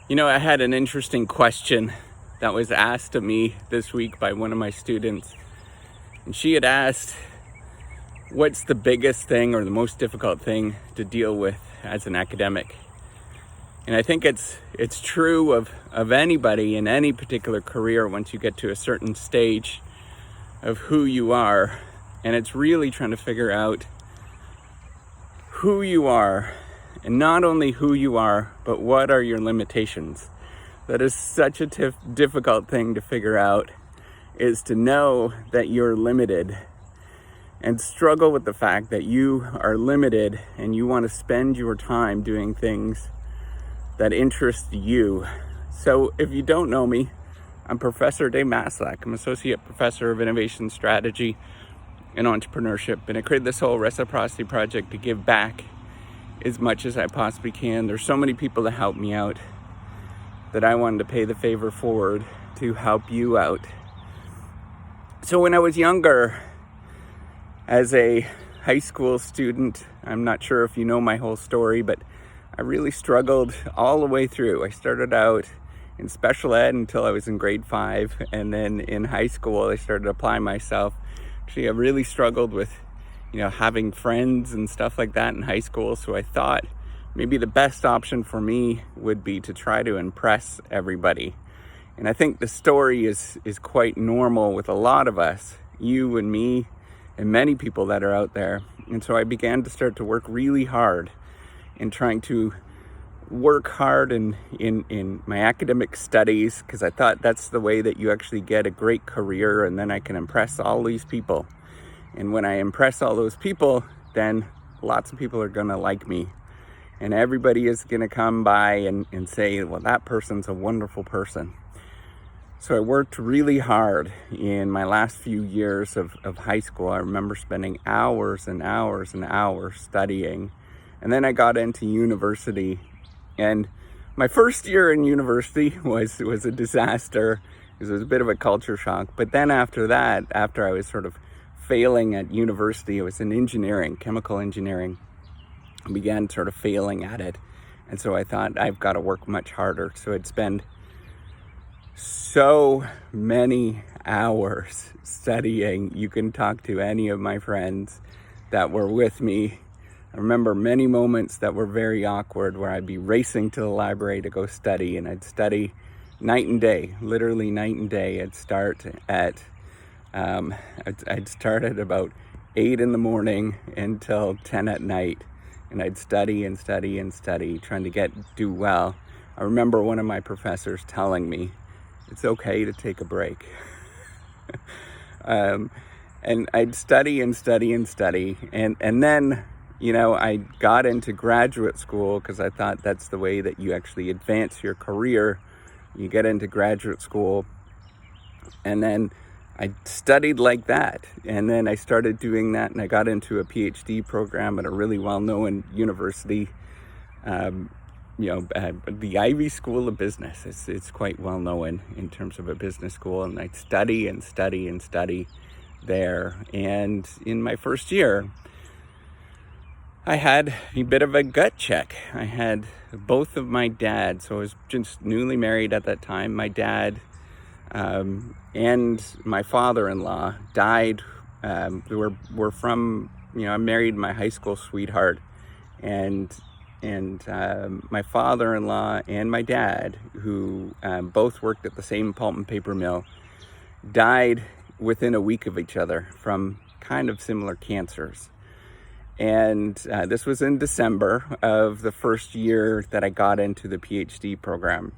I had an interesting question that was asked of me this week by one of my students. And she had asked, what's the biggest thing or the most difficult thing to deal with as an academic? And I think it's true of anybody in any particular career once you get to a certain stage of who you are. And it's really trying to figure out who you are, and not only who you are, but what are your limitations. That is such a difficult thing to figure out, is to know that you're limited and struggle with the fact that you are limited and you want to spend your time doing things that interest you. So if you don't know me, I'm Professor Maslach. I'm Associate Professor of Innovation Strategy and Entrepreneurship, and I created this whole reciprocity project to give back as much as I possibly can. There's so many people that help me out that I wanted to pay the favor forward to help you out. So when I was younger, as a high school student, I'm not sure if you know my whole story, but I really struggled all the way through. I started out in special ed until I was in grade 5, and then in high school I started applying myself. Actually, I really struggled with having friends and stuff like that in high school. So I thought maybe the best option for me would be to try to impress everybody. And I think the story is quite normal with a lot of us, you and me, and many people that are out there. And so I began to start to work really hard in trying to work hard in my academic studies, because I thought that's the way that you actually get a great career, and then I can impress all these people. And when I impress all those people, then lots of people are going to like me. And everybody is going to come by and say, well, that person's a wonderful person. So I worked really hard in my last few years of high school. I remember spending hours and hours and hours studying. And then I got into university. And my first year in university was a disaster, because it was a bit of a culture shock. But then after that, after I was sort of failing at university, it was in engineering, chemical engineering. I began sort of failing at it. And so I thought, I've got to work much harder. So I'd spend so many hours studying. You can talk to any of my friends that were with me. I remember many moments that were very awkward, where I'd be racing to the library to go study, and I'd study night and day, literally night and day. I'd start at about 8 in the morning until 10 at night, and I'd study and study and study, trying to do well. I remember one of my professors telling me, it's okay to take a break. And I'd study and study and study, and then I got into graduate school, because I thought that's the way that you actually advance your career. You get into graduate school, and then I studied like that. And then I started doing that, and I got into a PhD program at a really well-known university, the Ivy School of Business. It's quite well-known in terms of a business school, and I'd study and study and study there. And in my first year, I had a bit of a gut check. I had both of my dads, so I was just newly married at that time. My dad and my father-in-law died. We're from, I married my high school sweetheart, and my father-in-law and my dad, who both worked at the same pulp and paper mill, died within a week of each other from kind of similar cancers. And this was in December of the first year that I got into the PhD program.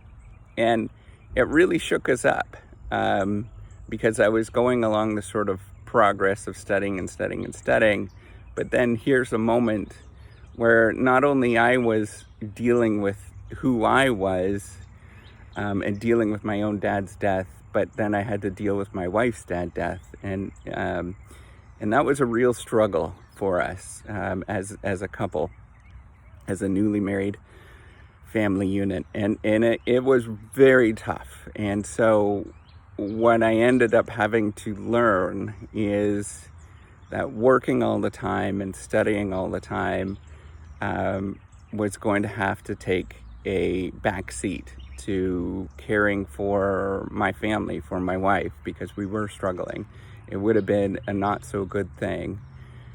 And it really shook us up, because I was going along the sort of progress of studying and studying and studying. But then here's a moment where not only I was dealing with who I was and dealing with my own dad's death, but then I had to deal with my wife's dad's death. And that was a real struggle for us as a couple, as a newly married family unit, and it was very tough. And so what I ended up having to learn is that working all the time and studying all the time was going to have to take a back seat to caring for my family, for my wife, because we were struggling. It would have been a not so good thing.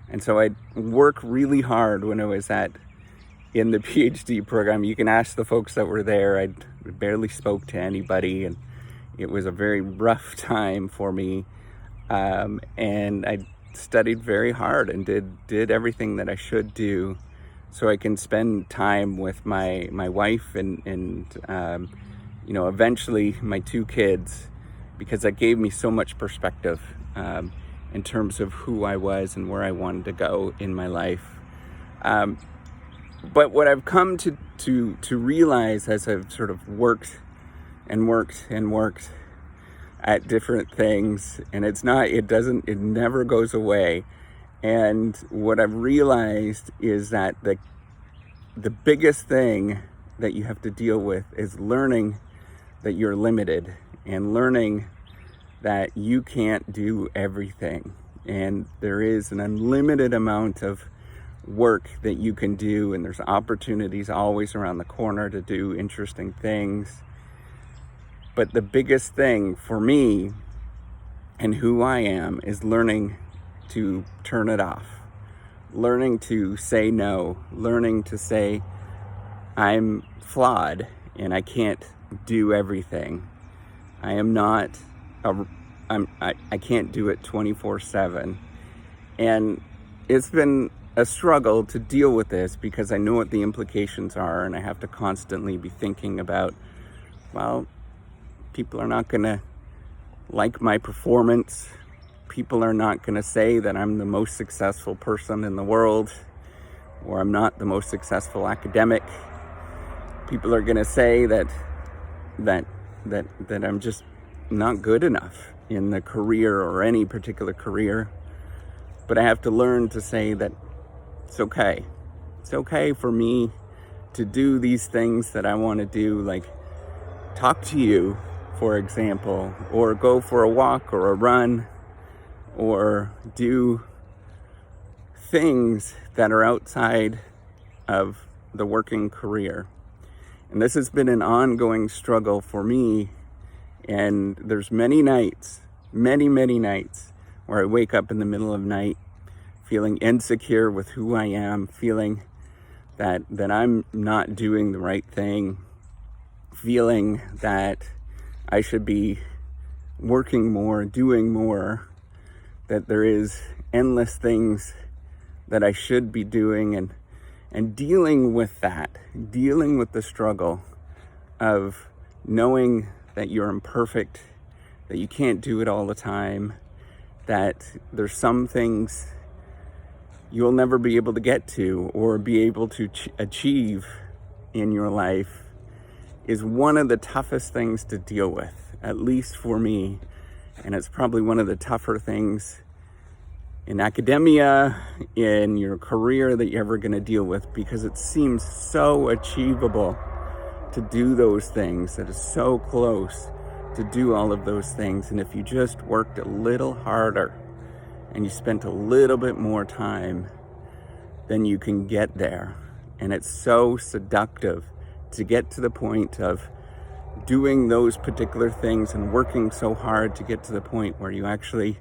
And so I'd work really hard when I was in the PhD program. You can ask the folks that were there. I barely spoke to anybody, and it was a very rough time for me. And I studied very hard and did everything that I should do so I can spend time with my wife and eventually my 2 kids, because that gave me so much perspective in terms of who I was and where I wanted to go in my life. But what I've come to realize as I've sort of worked at different things, and it never goes away. And what I've realized is that the biggest thing that you have to deal with is learning that you're limited, and learning that you can't do everything. And there is an unlimited amount of work that you can do, and there's opportunities always around the corner to do interesting things. But the biggest thing for me and who I am is learning to turn it off, learning to say no, learning to say I'm flawed and I can't do everything. I am not I can't do it 24/7. And it's been a struggle to deal with this, because I know what the implications are, and I have to constantly be thinking about, well, people are not going to like my performance. People are not going to say that I'm the most successful person in the world, or I'm not the most successful academic. People are going to say that I'm just not good enough in the career, or any particular career. But I have to learn to say that it's okay. It's okay for me to do these things that I want to do, like talk to you, for example, or go for a walk or a run, or do things that are outside of the working career. And this has been an ongoing struggle for me. And there's many nights where I wake up in the middle of the night feeling insecure with who I am, feeling that I'm not doing the right thing, feeling that I should be working more, doing more, that there is endless things that I should be doing, and dealing with the struggle of knowing that you're imperfect, that you can't do it all the time, that there's some things you'll never be able to get to or be able to achieve in your life, is one of the toughest things to deal with, at least for me. And it's probably one of the tougher things in academia, in your career, that you're ever going to deal with, because it seems so achievable to do those things, that is so close to do all of those things. And if you just worked a little harder and you spent a little bit more time, then you can get there. And it's so seductive to get to the point of doing those particular things and working so hard to get to the point where you actually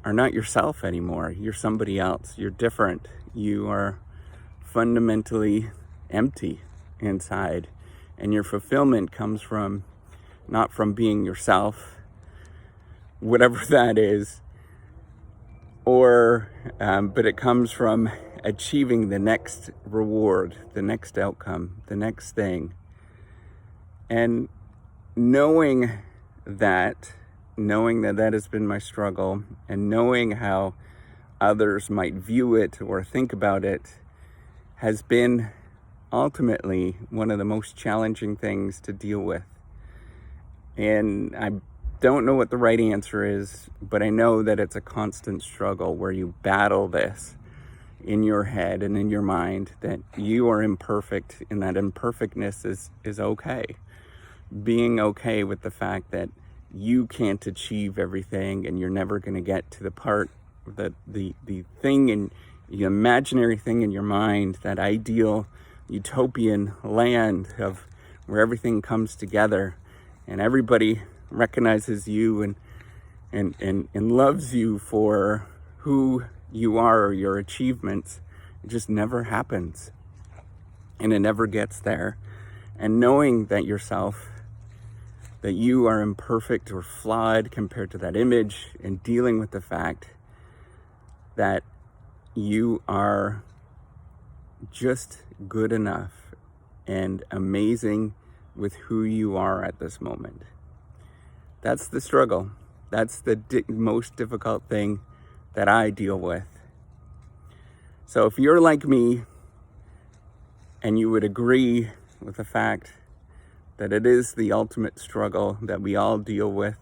are not yourself anymore. You're somebody else. You're different. You are fundamentally empty inside. And your fulfillment comes from not from being yourself, whatever that is, but it comes from achieving the next reward, the next outcome, the next thing. And knowing that has been my struggle, and knowing how others might view it or think about it, has been ultimately one of the most challenging things to deal with. And I don't know what the right answer is, but I know that it's a constant struggle where you battle this in your head and in your mind, that you are imperfect, and that imperfectness is okay. Being okay with the fact that you can't achieve everything, and you're never going to get to the part that the thing in the imaginary thing in your mind, that ideal utopian land of where everything comes together and everybody recognizes you and loves you for who you are or your achievements. It just never happens, and it never gets there. And knowing that yourself, that you are imperfect or flawed compared to that image, and dealing with the fact that you are just good enough and amazing with who you are at this moment. That's the struggle. That's the most difficult thing that I deal with. So if you're like me and you would agree with the fact that it is the ultimate struggle that we all deal with,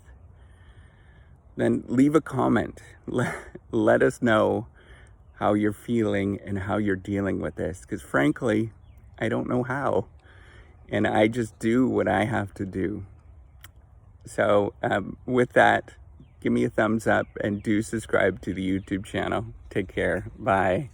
then leave a comment. Let us know how you're feeling and how you're dealing with this. Because frankly, I don't know how. And I just do what I have to do. So with that, give me a thumbs up and do subscribe to the YouTube channel. Take care. Bye.